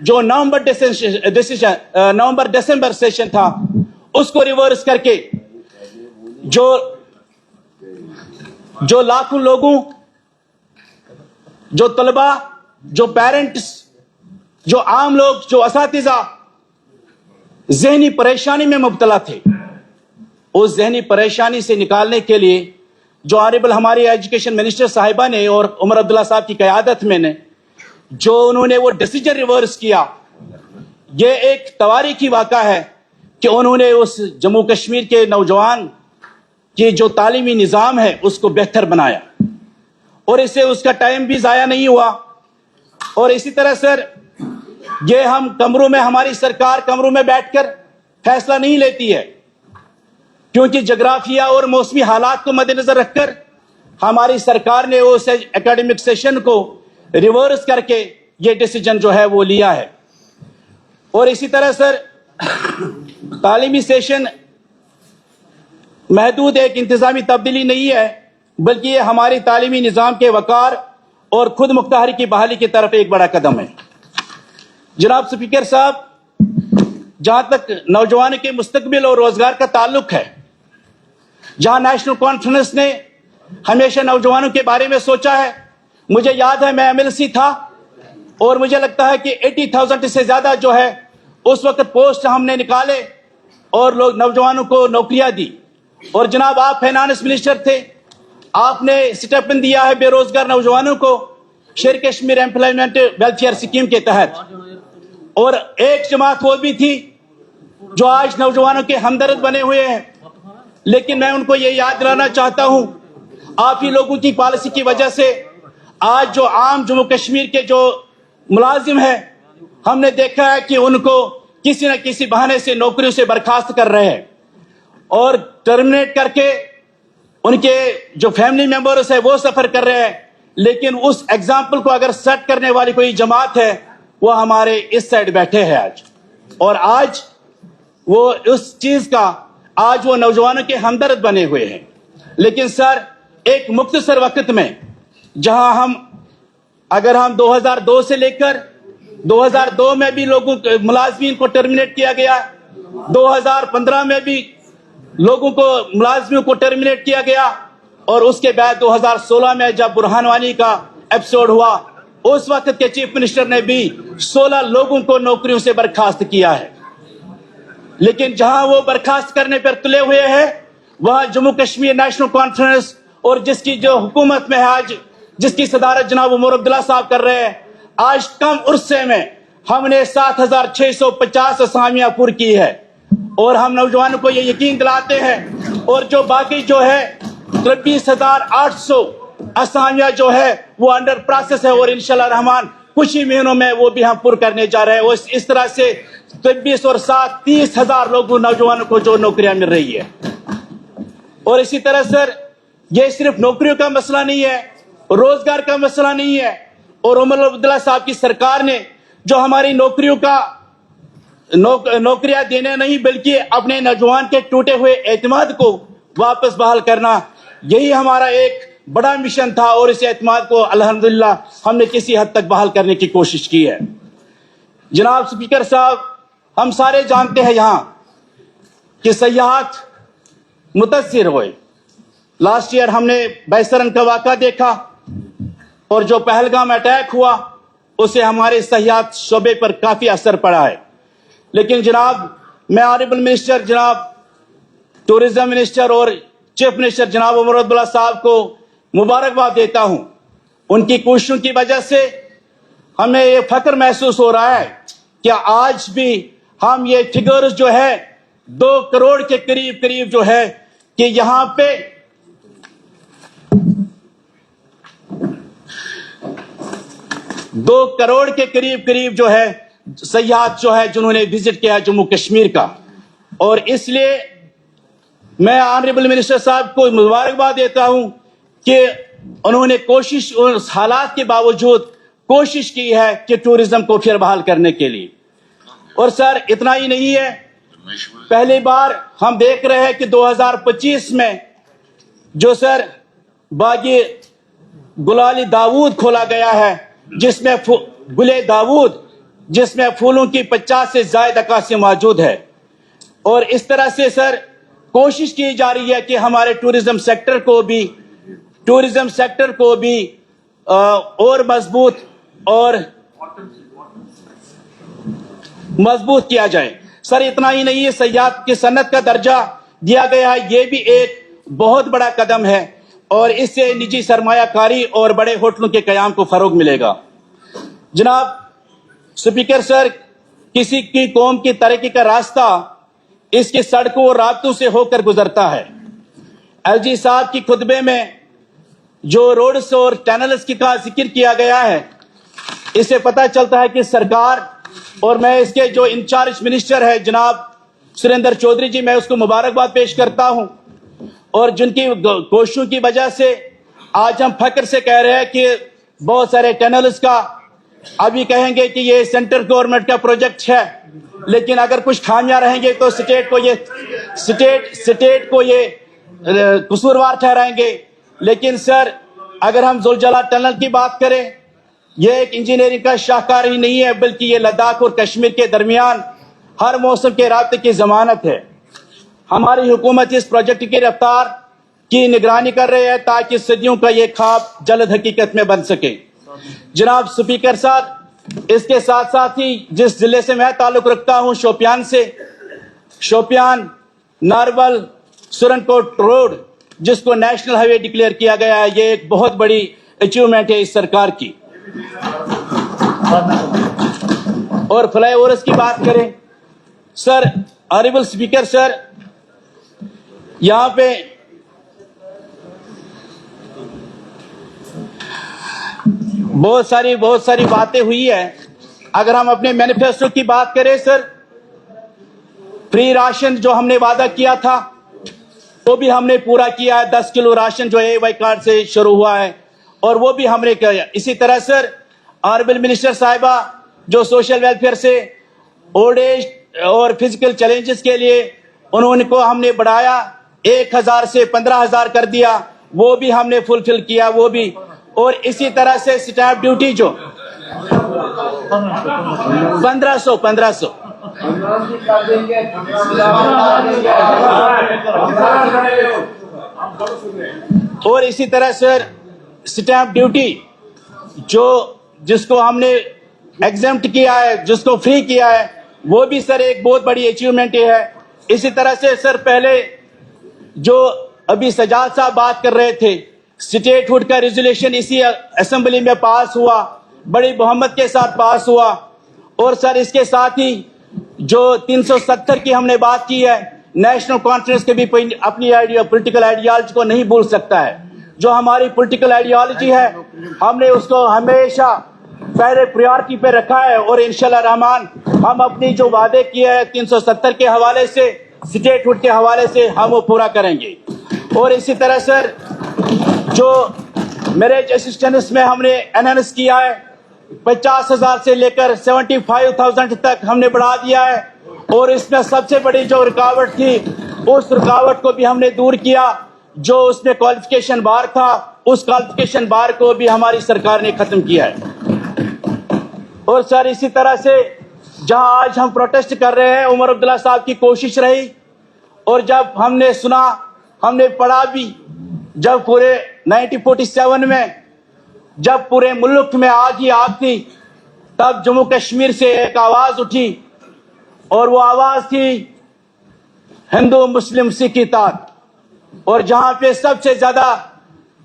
جو نومبر دسمبر سیشن تھا اس کو ریورس کر کے جو لاکھوں لوگوں، جو طلباء، جو پیرنٹس، جو عام لوگ، جو اساتذہ ذہنی پریشانی میں مبتلا تھے، اس ذہنی پریشانی سے نکالنے کے لیے جو آنریبل ہماری ایجوکیشن منسٹر صاحبہ نے اور عمر عبداللہ صاحب کی قیادت میں نے جو انہوں نے وہ ڈیسیجن ریورس کیا، یہ ایک تواریخی واقعہ ہے کہ انہوں نے اس جموں کشمیر کے نوجوان کی جو تعلیمی نظام ہے اس کو بہتر بنایا، اور اس سے اس کا ٹائم بھی ضائع نہیں ہوا۔ اور اسی طرح سر، یہ ہم کمروں میں، ہماری سرکار کمروں میں بیٹھ کر فیصلہ نہیں لیتی ہے، کیونکہ جغرافیہ اور موسمی حالات کو مد نظر رکھ کر ہماری سرکار نے اس اکیڈمک سیشن کو ریورس کر کے یہ ڈیسیجن جو ہے وہ لیا ہے۔ اور اسی طرح سر، تعلیمی سیشن محدود ایک انتظامی تبدیلی نہیں ہے، بلکہ یہ ہماری تعلیمی نظام کے وقار اور خود مختاری کی بحالی کی طرف ایک بڑا قدم ہے۔ جناب اسپیکر صاحب، جہاں تک نوجوانوں کے مستقبل اور روزگار کا تعلق ہے، جہاں نیشنل کانفرنس نے ہمیشہ نوجوانوں کے بارے میں سوچا ہے، مجھے یاد ہے میں MLC تھا اور مجھے لگتا ہے کہ 80,000 سے زیادہ جو ہے اس وقت پوسٹ ہم نے نکالے اور لوگ نوجوانوں کو نوکریاں دی۔ اور جناب آپ فائنانس منسٹر تھے، آپ نے اسٹیپن دیا ہے بے روزگار نوجوانوں کو شیر کشمیر ایمپلائمنٹ ویلفیئر اسکیم کے تحت، اور ایک جماعت وہ بھی تھی جو آج نوجوانوں کے ہمدرد بنے ہوئے ہیں، لیکن میں ان کو یہ یاد دلانا چاہتا ہوں، آپ ہی لوگوں کی پالیسی کی وجہ سے آج جو عام جموں کشمیر کے جو ملازم ہیں، ہم نے دیکھا ہے کہ ان کو کسی نہ کسی بہانے سے نوکریوں سے برخاست کر رہے ہیں اور ٹرمینیٹ کر کے ان کے جو فیملی ممبرز ہیں وہ سفر کر رہے ہیں۔ لیکن اس ایگزامپل کو اگر سیٹ کرنے والی کوئی جماعت ہے، وہ ہمارے اس سائڈ بیٹھے ہیں آج، اور آج وہ اس چیز کا آج وہ نوجوانوں کے ہمدرد بنے ہوئے ہیں۔ لیکن سر، ایک مختصر وقت میں جہاں اگر ہم 2002 سے لے کر 2002 میں بھی لوگوں ملازمین کو ٹرمینیٹ کیا گیا، 2015 میں بھی لوگوں کو ملازمین کو ٹرمینیٹ کیا گیا، اور اس کے بعد 2016 میں جب برہان وانی کا ایپیسوڈ ہوا، اس وقت کے چیف منسٹر نے بھی 16 لوگوں کو نوکریوں سے برخاست کیا ہے۔ لیکن جہاں وہ برخاست کرنے پر تلے ہوئے ہیں، وہاں جموں کشمیر نیشنل کانفرنس اور جس کی جو حکومت میں ہے آج، جس کی صدارت جناب عمر عبداللہ صاحب کر رہے ہیں، آج کم عرصے میں ہم نے 7,650 اسامیاں پور کی ہے، اور ہم نوجوانوں کو یہ یقین دلاتے ہیں، اور جو باقی جو ہے 23,800 اسامیاں جو ہے وہ انڈر پروسیس ہے، اور انشاءاللہ رحمان کچھ ہی مہینوں میں وہ بھی ہم پر کرنے جا رہے ہیں۔ اس طرح سے 23 اور 7 30,000 لوگوں نوجوانوں کو جو نوکریاں مل رہی ہے۔ اور اسی طرح سر، یہ صرف نوکریوں کا مسئلہ نہیں ہے، روزگار کا مسئلہ نہیں ہے، اور عمر عبداللہ صاحب کی سرکار نے جو ہماری نوکریاں دینے نہیں بلکہ اپنے نوجوان کے ٹوٹے ہوئے اعتماد کو واپس بحال کرنا، یہی ہمارا ایک بڑا مشن تھا، اور اس اعتماد کو الحمدللہ ہم نے کسی حد تک بحال کرنے کی کوشش کی ہے۔ جناب اسپیکر صاحب، ہم سارے جانتے ہیں یہاں کہ سیاحت متاثر ہوئے۔ لاسٹ ایئر ہم نے بیسرن کا واقعہ دیکھا، اور جو پہلگام اٹیک ہوا اس سے ہمارے سیاحت شعبے پر کافی اثر پڑا ہے۔ لیکن جناب، میں آنریبل منسٹر جناب ٹورزم منسٹر اور چیف منسٹر جناب عمر عبداللہ صاحب کو مبارکباد دیتا ہوں۔ ان کی کوششوں کی وجہ سے ہمیں یہ فخر محسوس ہو رہا ہے کہ آج بھی ہم یہ فگرز جو ہے 2 کروڑ کے قریب جو ہے کہ یہاں پہ دو کروڑ کے قریب جو ہے سیاحت جو ہے جنہوں نے وزٹ کیا جموں کشمیر کا، اور اس لیے میں آنریبل منسٹر صاحب کو مبارکباد دیتا ہوں کہ انہوں نے کوشش اس حالات کے باوجود کوشش کی ہے کہ ٹورزم کو پھر بحال کرنے کے لیے۔ اور سر، اتنا ہی نہیں ہے، پہلی بار ہم دیکھ رہے ہیں کہ 2025 میں جو سر باغی گلالی داود کھولا گیا ہے، جس میں گلے داود جس میں پھولوں کی 50 سے زائد عکاسی موجود ہے. اور اس طرح سے سر کوشش کی جا رہی ہے کہ ہمارے ٹورزم سیکٹر کو بھی اور مضبوط کیا جائے. سر اتنا ہی نہیں ہے، سیاحت کی صنعت کا درجہ دیا گیا ہے، یہ بھی ایک بہت بڑا قدم ہے اور اس سے نجی سرمایہ کاری اور بڑے ہوٹلوں کے قیام کو فروغ ملے گا. جناب اسپیکر سر، کسی کی قوم کی ترقی کا راستہ اس کی سڑکوں اور رابطوں سے ہو کر گزرتا ہے. ایل جی صاحب کی خطبے میں جو روڈز اور ٹنلز کی کا ذکر کیا گیا ہے، اس سے پتہ چلتا ہے کہ سرکار اور میں اس کے جو انچارج منسٹر ہے جناب سریندر چودھری جی، میں اس کو مبارکباد پیش کرتا ہوں، اور جن کی کوششوں کی وجہ سے آج ہم فخر سے کہہ رہے ہیں کہ بہت سارے ٹنلز کا ابھی کہیں گے کہ یہ سینٹرل گورنمنٹ کا پروجیکٹ ہے، لیکن اگر کچھ خامیاں رہیں گے تو اسٹیٹ کو یہ قصوروار ٹھہرائیں گے. لیکن سر اگر ہم زلجلا ٹنل کی بات کریں، یہ ایک انجینئرنگ کا شاہکار ہی نہیں ہے، بلکہ یہ لداخ اور کشمیر کے درمیان ہر موسم کے رابطے کی ضمانت ہے. ہماری حکومت اس پروجیکٹ کی رفتار کی نگرانی کر رہی ہے تاکہ صدیوں کا یہ خواب جلد حقیقت میں بن سکے. جناب اسپیکر صاحب، اس کے ساتھ ساتھ ہی جس ضلع سے میں تعلق رکھتا ہوں شوپیان سے، شوپیان نارول سورنکوٹ روڈ جس کو نیشنل ہائی وے ڈکلیئر کیا گیا ہے، یہ ایک بہت بڑی اچیومنٹ ہے اس سرکار کی. اور فلائی اوورز کی بات کریں سر، آنریبل اسپیکر سر، یہاں پہ بہت ساری باتیں ہوئی ہیں. اگر ہم اپنے مینیفیسٹو کی بات کریں سر، فری راشن جو ہم نے وعدہ کیا تھا وہ بھی ہم نے پورا کیا ہے. 10 کلو راشن جو اے وائی کارڈ سے شروع ہوا ہے اور وہ بھی ہم نے کیا. اسی طرح سر آنریبل منسٹر صاحبہ جو سوشل ویلفیئر سے اولڈ ایج اور فزیکل چیلنجز کے لیے انہوں کو ہم نے بڑھایا، 1000 سے 15,000 کر دیا، وہ بھی ہم نے فلفل کیا وہ بھی. اور اسی طرح سے اسٹیمپ ڈیوٹی جو 1500 اور اسی طرح سر اسٹیمپ ڈیوٹی جس کو ہم نے ایگزمپٹ کیا ہے، جس کو فری کیا ہے، وہ بھی سر ایک بہت بڑی اچیومنٹ ہے. اسی طرح سے سر پہلے جو ابھی سجاد صاحب بات کر رہے تھے، اسٹیٹ ہوڈ کا ریزولوشن اسی اسمبلی میں پاس ہوا، بڑی بہمت کے ساتھ پاس ہوا. اور سر اس کے ساتھ ہی جو 370 کی ہم نے بات کی ہے، نیشنل کانفرنس کے بھی اپنی پولیٹیکل آئیڈیالوجی کو نہیں بھول سکتا ہے. جو ہماری پولیٹیکل آئیڈیالوجی ہے ہم نے اس کو ہمیشہ پہلے پریورٹی پہ رکھا ہے، اور انشاءاللہ رحمان ہم اپنی جو وعدے کیے ہیں 370 کے حوالے سے، اسٹیٹ ہوڈ کے حوالے سے ہم وہ پورا کریں گے. اور اسی طرح سر جو میرج اسسٹنس میں ہم نے انہانس کیا ہے، 50,000 سے لے کر 75,000 تک ہم نے بڑھا دیا ہے. اور اس میں سب سے بڑی جو رکاوٹ تھی اس رکاوٹ کو بھی ہم نے دور کیا، جو اس میں کوالیفیکیشن بار تھا، اس کوالیفیکیشن بار کو بھی ہماری سرکار نے ختم کیا ہے. اور سر اسی طرح سے جہاں آج ہم پروٹیسٹ کر رہے ہیں، عمر عبداللہ صاحب کی کوشش رہی، اور جب ہم نے سنا، ہم نے پڑھا بھی، جب پورے 1947 میں جب پورے ملک میں آگ ہی آگ تھی، تب جموں کشمیر سے ایک آواز اٹھی، اور وہ آواز تھی ہندو مسلم سکھ اتحاد. اور جہاں پہ سب سے زیادہ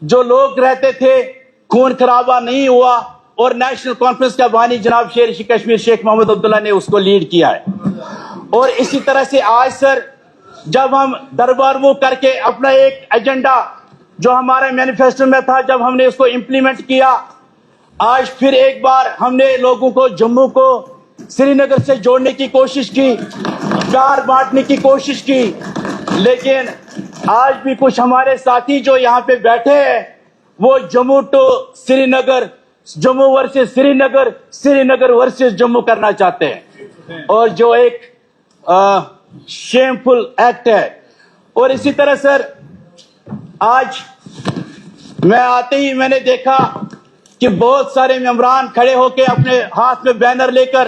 جو لوگ رہتے تھے خون خرابہ نہیں ہوا، اور نیشنل کانفرنس کا بانی جناب شیر کشمیر شیخ محمود عبداللہ نے اس کو لیڈ کیا ہے. اور اسی طرح سے آج سر جب ہم دربار وہ کر کے اپنا ایک ایجنڈا جو ہمارے مینیفیسٹو میں تھا، جب ہم نے اس کو امپلیمنٹ کیا، آج پھر ایک بار ہم نے لوگوں کو جموں کو سری نگر سے جوڑنے کی کوشش کی، پیار بانٹنے کی کوشش کی. لیکن آج بھی کچھ ہمارے ساتھی جو یہاں پہ بیٹھے ہیں وہ Jammu to Srinagar, Jammu versus Srinagar, Srinagar versus Jammu کرنا چاہتے ہیں، اور جو ایک شیم فل ایکٹ ہے. اور اسی طرح سر آج میں آتے ہی میں نے دیکھا کہ بہت سارے ممبران کھڑے ہو کے اپنے ہاتھ میں بینر لے کر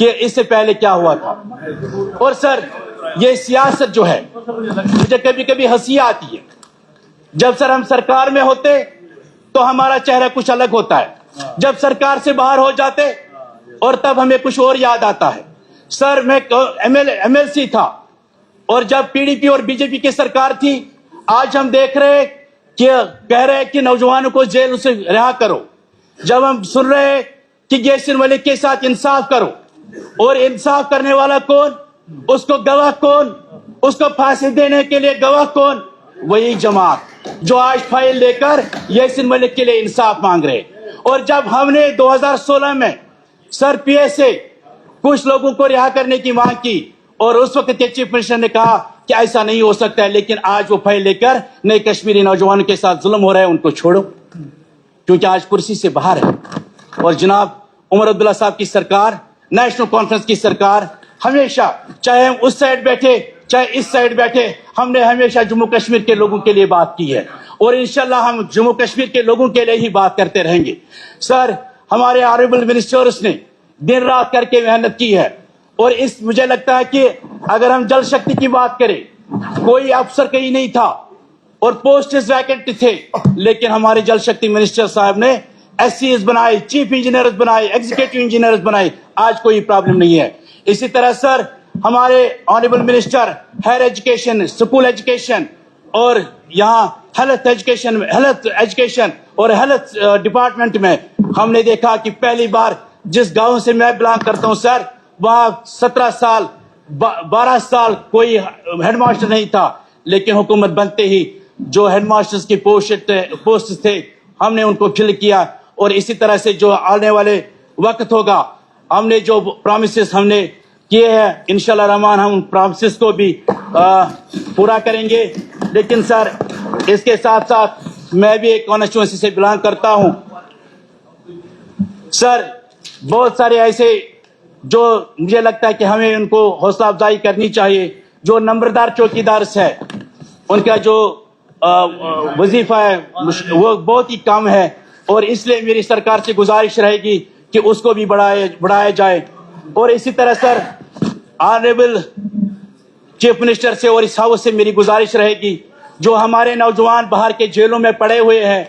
کہ اس سے پہلے کیا ہوا تھا. اور سر یہ سیاست جو ہے مجھے کبھی کبھی ہنسی آتی ہے. جب سر ہم سرکار میں ہوتے تو ہمارا چہرہ کچھ الگ ہوتا ہے, جب سرکار سے باہر ہو جاتے اور تب ہمیں کچھ اور یاد آتا ہے. سر میں ایم ایل سی تھا اور جب پی ڈی پی اور بی جے پی کی سرکار تھی, آج ہم دیکھ رہے کہ کہہ رہے کہ نوجوانوں کو جیل سے رہا کرو. جب ہم سن رہے کہ یاسر ملک کے ساتھ انصاف کرو, اور انصاف کرنے والا کون, اس کو گواہ کون, اس کو پھانسی دینے کے لیے گواہ کون, وہی جماعت جو آج فائل لے کر یاسر ملک کے لیے انصاف مانگ رہے. اور جب ہم نے 2016 میں سر پی ایس سے کچھ لوگوں کو رہا کرنے کی مانگ کی, اور اس وقت کے چیف منسٹر نے کہا کہ ایسا نہیں ہو سکتا ہے, لیکن آج وہ فائل لے کر نئے کشمیری نوجوانوں کے ساتھ ظلم ہو رہا ہے, ان کو چھوڑو کیونکہ آج کرسی سے باہر ہے. اور جناب عمر عبداللہ صاحب کی سرکار, نیشنل کانفرنس کی سرکار, ہمیشہ چاہے ہم اس سائڈ بیٹھے چاہے اس سائڈ بیٹھے, ہم نے ہمیشہ جموں کشمیر کے لوگوں کے لیے بات کی ہے, اور انشاءاللہ ہم جموں کشمیر کے لوگوں کے لیے ہی بات کرتے رہیں گے. سر ہمارے آنریبل منسٹرز نے دن رات کر کے محنت کی ہے, اور اس مجھے لگتا ہے کہ اگر ہم جل شکتی کی بات کریں, کوئی افسر کہیں نہیں تھا اور پوسٹس ویکنٹ تھے, لیکن ہمارے جل شکتی منسٹر صاحب نے ایس سی ایس بنائے, چیف انجینئرز بنائے, ایگزیکٹو انجینئرز بنائے, آج کوئی پرابلم نہیں ہے. اسی طرح سر ہمارے honourable minister higher education, school education اور یہاں ہیلتھ ایجوکیشن اور ہیلتھ ڈپارٹمنٹ میں ہم نے دیکھا کہ پہلی بار جس گاؤں سے میں بلانگ کرتا ہوں سر, وہاں 17 سال 12 سال کوئی ہیڈ ماسٹر نہیں تھا, لیکن حکومت بنتے ہی جو ہیڈ ماسٹرز کی پوسٹ تھے ہم نے ان کو فل کیا. اور اسی طرح سے جو آنے والے وقت ہوگا, ہم نے جو پرامسز ہم نے کیے ہیں, انشاءاللہ رحمان ہم ان پرامسز کو بھی پورا کریں گے. لیکن سر اس کے ساتھ ساتھ میں بھی ایک کانسٹیٹوئنسی سے بلانگ کرتا ہوں. سر بہت سارے ایسے جو مجھے لگتا ہے کہ ہمیں ان کو حوصلہ افزائی کرنی چاہیے, جو نمبردار چوکیدار ہے, ان کا جو وظیفہ ہے وہ بہت ہی کم ہے, اور اس لیے میری سرکار سے گزارش رہے گی کہ اس کو بھی بڑھایا جائے. اور اسی طرح سر آنریبل چیف منسٹر سے اور اس ہاؤس سے میری گزارش رہے گی, جو ہمارے نوجوان باہر کے جیلوں میں پڑے ہوئے ہیں,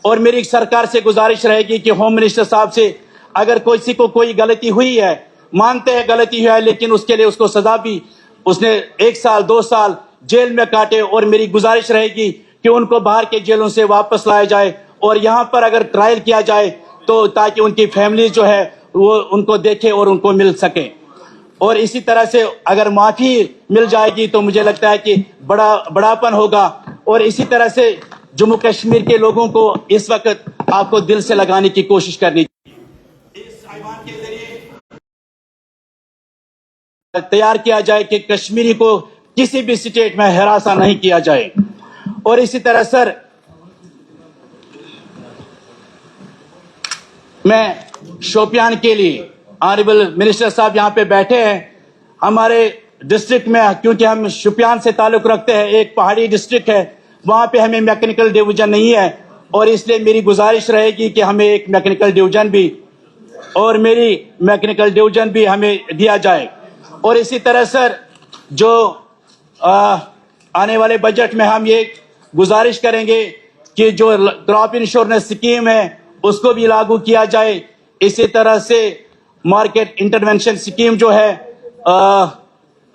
اور میری سرکار سے گزارش رہے گی کہ ہوم منسٹر صاحب سے اگر کسی کو کوئی غلطی ہوئی ہے, مانتے ہیں غلطی ہے, لیکن اس کے لیے اس کو سزا بھی اس نے 1 سال 2 سال جیل میں کاٹے, اور میری گزارش رہے گی کہ ان کو باہر کے جیلوں سے واپس لایا جائے, اور یہاں پر اگر ٹرائل کیا جائے تو تاکہ ان کی فیملی جو ہے وہ ان کو دیکھے اور ان کو مل سکے. اور اسی طرح سے اگر معافی مل جائے گی تو مجھے لگتا ہے کہ بڑاپن ہوگا. اور اسی طرح سے جموں کشمیر کے لوگوں کو اس وقت آپ کو دل سے لگانے کی کوشش کرنی چاہیے. اس ایوان کے ذریعے تیار کیا جائے کہ کشمیری کو کسی بھی سٹیٹ میں ہراساں نہیں کیا جائے. اور اسی طرح سر میں شوپیان کے لیے, آنریبل منسٹر صاحب یہاں پہ بیٹھے ہیں, ہمارے ڈسٹرکٹ میں کیونکہ ہم شوپیان سے تعلق رکھتے ہیں, ایک پہاڑی ڈسٹرکٹ ہے, وہاں پہ ہمیں میکینیکل ڈویژن نہیں ہے, اور اس لیے میری گزارش رہے گی کہ ہمیں ایک میکینیکل ڈویژن بھی ہمیں دیا جائے. اور اسی طرح سر جو آنے والے بجٹ میں ہم یہ گزارش کریں گے کہ جو کراپ انشورنس اسکیم ہے اس کو بھی لاگو کیا جائے. اسی طرح سے مارکیٹ انٹرونشن اسکیم جو ہے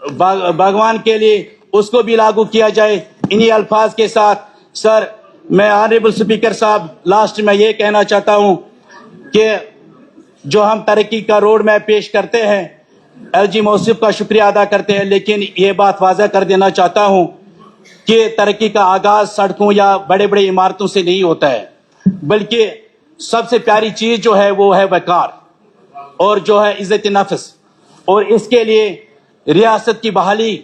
باغوان کے لیے اس کو بھی لاگو کیا جائے. انہی الفاظ کے ساتھ سر میں آنریبل اسپیکر صاحب لاسٹ میں یہ کہنا چاہتا ہوں کہ جو ہم ترقی کا روڈ میپ پیش کرتے ہیں, ایل جی موصف کا شکریہ ادا کرتے ہیں, لیکن یہ بات واضح کر دینا چاہتا ہوں کہ ترقی کا آغاز سڑکوں یا بڑے بڑے عمارتوں سے نہیں ہوتا ہے, بلکہ سب سے پیاری چیز جو ہے وہ ہے وقار اور جو ہے عزت نفس. اور اس کے لیے ریاست کی بحالی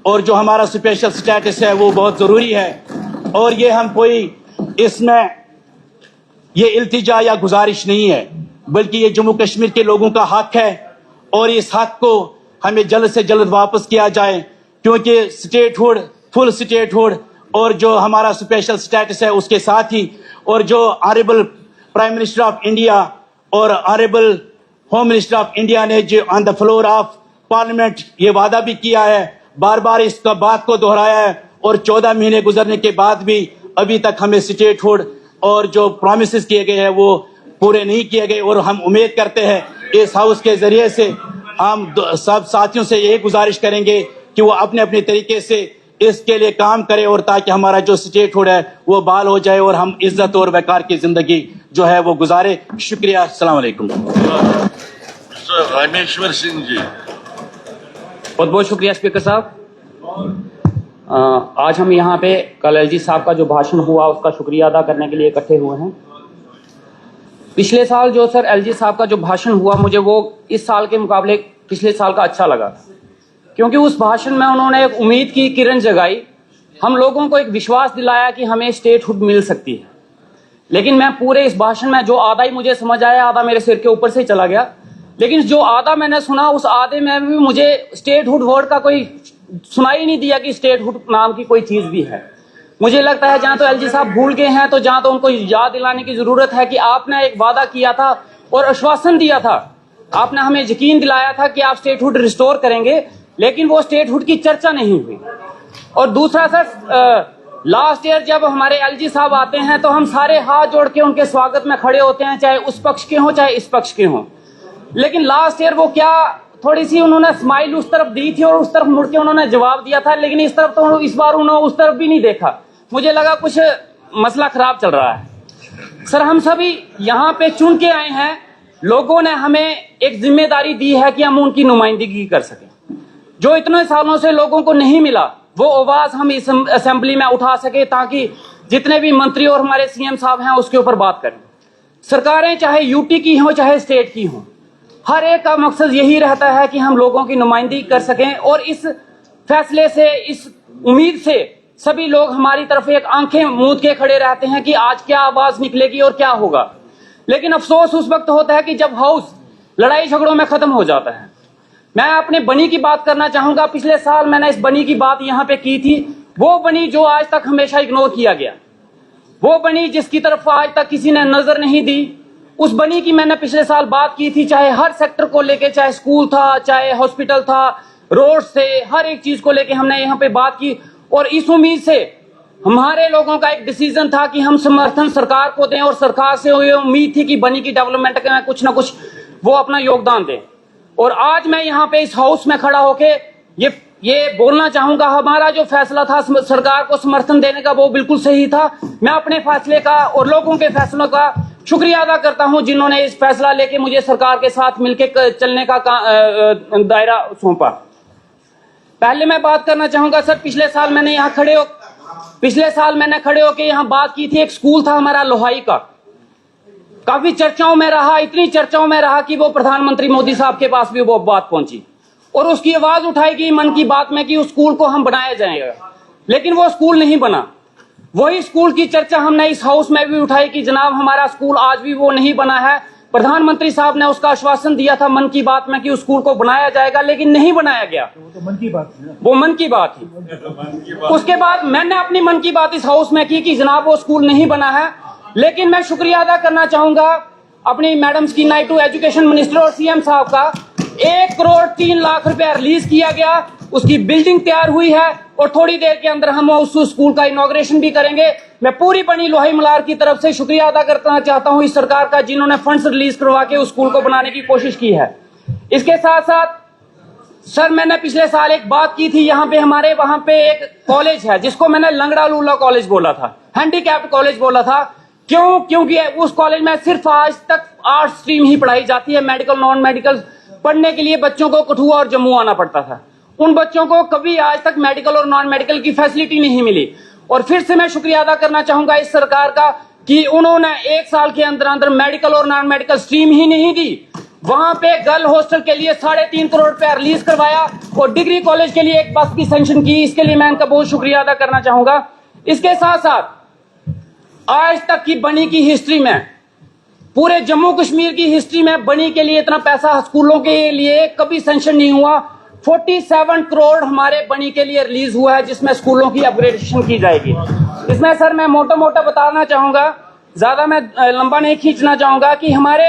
اور جو ہمارا اسپیشل سٹیٹس ہے وہ بہت ضروری ہے. اور یہ ہم کوئی اس میں یہ التجا یا گزارش نہیں ہے, بلکہ یہ جموں کشمیر کے لوگوں کا حق ہے, اور اس حق کو ہمیں جلد سے جلد واپس کیا جائے, کیونکہ سٹیٹ ہوڈ فل سٹیٹ ہوڈ اور جو ہمارا اسپیشل سٹیٹس ہے اس کے ساتھ ہی, اور جو honourable prime minister of India اور honourable home minister of India نے جو on the floor of parliament یہ وعدہ بھی کیا ہے, بار بار اس کا بات کو دہرایا ہے, اور 14 مہینے گزرنے کے بعد بھی ابھی تک ہمیں اسٹیٹ ہوڈ اور جو پرومسز کیے گئے ہیں وہ پورے نہیں کیے گئے. اور ہم امید کرتے ہیں اس ہاؤس کے ذریعے سے ہم سب ساتھیوں سے یہی گزارش کریں گے کہ وہ اپنے اپنے طریقے سے اس کے لیے کام کرے, اور تاکہ ہمارا جو اسٹیٹ ہوڈ ہے وہ بحال ہو جائے اور ہم عزت اور وقار کی زندگی جو ہے وہ گزارے. شکریہ. السلام علیکم. رامیشور سنگھ جی. بہت بہت شکریہ اسپیکر صاحب. آج ہم یہاں پہ کل ایل جی صاحب کا جو بھاشن ہوا اس کا شکریہ ادا کرنے کے لیے اکٹھے ہوئے ہیں. پچھلے سال جو سر ایل جی صاحب کا جو بھاشن ہوا مجھے وہ اس سال کے مقابلے پچھلے سال کا اچھا لگا, کیونکہ اس بھاشن میں انہوں نے ایک امید کی کرن جگائی, ہم لوگوں کو ایک وشواس دلایا کہ ہمیں اسٹیٹ ہوڈ مل سکتی ہے. لیکن میں پورے اس بھاشن میں جو آدھا ہی مجھے سمجھ آیا, آدھا میرے سر کے اوپر سے چلا گیا, لیکن جو آدھا میں نے سنا اس آدھے میں بھی مجھے اسٹیٹ ہوڈ ورڈ کا کوئی سنائی نہیں دیا کہ اسٹیٹ ہوڈ نام کی کوئی چیز بھی ہے. مجھے لگتا ہے جہاں تو ایل جی صاحب بھول گئے ہیں تو جہاں تو ان کو یاد دلانے کی ضرورت ہے کہ آپ نے ایک وعدہ کیا تھا اور آشواسن دیا تھا, آپ نے ہمیں یقین دلایا تھا کہ آپ اسٹیٹ ہوڈ ریسٹور کریں گے, لیکن وہ اسٹیٹ ہوڈ کی چرچا نہیں ہوئی. اور دوسرا سر, لاسٹ ایئر جب ہمارے ایل جی صاحب آتے ہیں تو ہم سارے ہاتھ جوڑ کے ان کے سواگت میں کھڑے ہوتے ہیں, چاہے اس پکش کے ہوں چاہے اس پکش کے ہوں. لیکن لاسٹ ایئر وہ کیا تھوڑی سی انہوں نے اسمائل اس طرف دی تھی اور اس طرف مڑ کے انہوں نے جواب دیا تھا, لیکن اس طرف تو اس بار انہوں نے اس طرف بھی نہیں دیکھا. مجھے لگا کچھ مسئلہ خراب چل رہا ہے. سر ہم سبھی یہاں پہ چن کے آئے ہیں, لوگوں نے ہمیں ایک ذمہ داری دی ہے کہ ہم ان کی نمائندگی کر سکیں. جو اتنے سالوں سے لوگوں کو نہیں ملا وہ آواز ہم اس اسمبلی میں اٹھا سکے, تاکہ جتنے بھی منتری اور ہمارے سی ایم صاحب ہیں اس کے اوپر بات کریں. سرکاریں چاہے یو ٹی کی ہوں چاہے اسٹیٹ کی ہوں, ہر ایک کا مقصد یہی رہتا ہے کہ ہم لوگوں کی نمائندگی کر سکیں. اور اس فیصلے سے, اس امید سے سبھی لوگ ہماری طرف ایک آنکھیں موند کے کھڑے رہتے ہیں کہ آج کیا آواز نکلے گی اور کیا ہوگا. لیکن افسوس اس وقت ہوتا ہے کہ جب ہاؤس لڑائی جھگڑوں میں ختم ہو جاتا ہے. میں اپنے بنی کی بات کرنا چاہوں گا. پچھلے سال میں نے اس بنی کی بات یہاں پہ کی تھی, وہ بنی جو آج تک ہمیشہ اگنور کیا گیا, وہ بنی جس کی طرف آج تک کسی نے نظر نہیں دی, اس بنی کی میں نے پچھلے سال بات کی تھی. چاہے ہر سیکٹر کو لے کے, چاہے اسکول تھا, چاہے ہاسپٹل تھا, روڈ سے, ہر ایک چیز کو لے کے ہم نے یہاں پہ بات کی. اور اس امید سے ہمارے لوگوں کا ایک ڈیسیژن تھا کہ ہم سمرتھن سرکار کو دیں, اور سرکار سے یہ امید تھی کہ بنی کی ڈیولپمنٹ میں کچھ نہ کچھ وہ اپنا یوگدان دیں. اور آج میں یہاں پہ اس ہاؤس میں کھڑا ہو کے یہ بولنا چاہوں گا, ہمارا جو فیصلہ تھا سرکار کو سمرتھن دینے کا وہ بالکل صحیح تھا. میں اپنے فیصلے کا اور لوگوں کے فیصلوں کا شکریہ ادا کرتا ہوں جنہوں نے اس فیصلہ لے کے مجھے سرکار کے ساتھ مل کے چلنے کا دائرہ سونپا. پہلے میں بات کرنا چاہوں گا سر, پچھلے سال میں نے کھڑے ہو کے یہاں بات کی تھی. ایک سکول تھا ہمارا لوہائی کا, کافی چرچاؤں میں رہا, اتنی چرچاؤں میں رہا کہ وہ پردھان منتری مودی صاحب کے پاس بھی وہ بات پہنچی اور اس کی آواز اٹھائی گئی من کی بات میں کہ اس سکول کو ہم بنایا جائے گا. لیکن وہ سکول نہیں بنا. وہی سکول کی چرچا ہم نے اس ہاؤس میں بھی اٹھائی کہ جناب ہمارا سکول آج بھی وہ نہیں بنا ہے. پردھان منتری صاحب نے اس کا آشواسن دیا تھا من کی بات میں کہ اس سکول کو بنایا جائے گا, لیکن نہیں بنایا گیا. وہ من کی بات تھی. اس کے بعد میں نے اپنی من کی بات اس ہاؤس میں کی کہ جناب وہ سکول نہیں بنا ہے. لیکن میں شکریہ ادا کرنا چاہوں گا اپنی میڈم سکی نائٹو ایجوکیشن منسٹر اور سی ایم صاحب کا. 1 کروڑ 3 لاکھ روپے ریلیز کیا گیا, اس کی بلڈنگ تیار ہوئی ہے اور تھوڑی دیر کے اندر ہم اس اسکول کا انوگریشن بھی کریں گے. میں پوری بنی لوہائی ملار کی طرف سے شکریہ ادا کرنا چاہتا ہوں اس سرکار کا جنہوں نے فنڈز ریلیز کروا کے اس اسکول کو بنانے کی کوشش کی ہے. اس کے ساتھ ساتھ سر میں نے پچھلے سال ایک بات کی تھی, یہاں پہ ہمارے وہاں پہ ایک کالج ہے جس کو میں نے لنگڑا لولا کالج بولا تھا, ہینڈی کیپڈ کالج بولا تھا. کیونکہ اس کالج میں صرف آج تک آرٹ اسٹریم ہی پڑھائی جاتی ہے. میڈیکل نان میڈیکل پڑھنے کے لیے بچوں کو کٹھوا اور جموں آنا پڑتا تھا. ان بچوں کو کبھی آج تک میڈیکل اور نان میڈیکل کی فیسلٹی نہیں ملی. اور پھر سے میں شکریہ ادا کرنا چاہوں گا اس سرکار کا کہ انہوں نے 1 سال کے اندر میڈیکل اور نان میڈیکل اسٹریم ہی نہیں دی. وہاں پہ گرل ہاسٹل کے لیے 3.5 کروڑ روپے ریلیز کروایا اور ڈگری کالج کے لیے ایک بس کی سینکشن کی. اس کے لیے میں ان کا بہت شکریہ ادا کرنا چاہوں گا. اس کے ساتھ ساتھ آج تک کی بنی کی ہسٹری میں, پورے جموں کشمیر کی ہسٹری میں بنی کے لیے اتنا پیسہ اسکولوں کے لیے کبھی سینکشن نہیں ہوا. 47 کروڑ ہمارے بنی کے لیے ریلیز ہوا ہے جس میں اسکولوں کی اپ گریڈیشن کی جائے گی. اس میں سر میں موٹا بتانا چاہوں گا, زیادہ میں لمبا نہیں کھینچنا چاہوں گا کہ ہمارے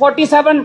47,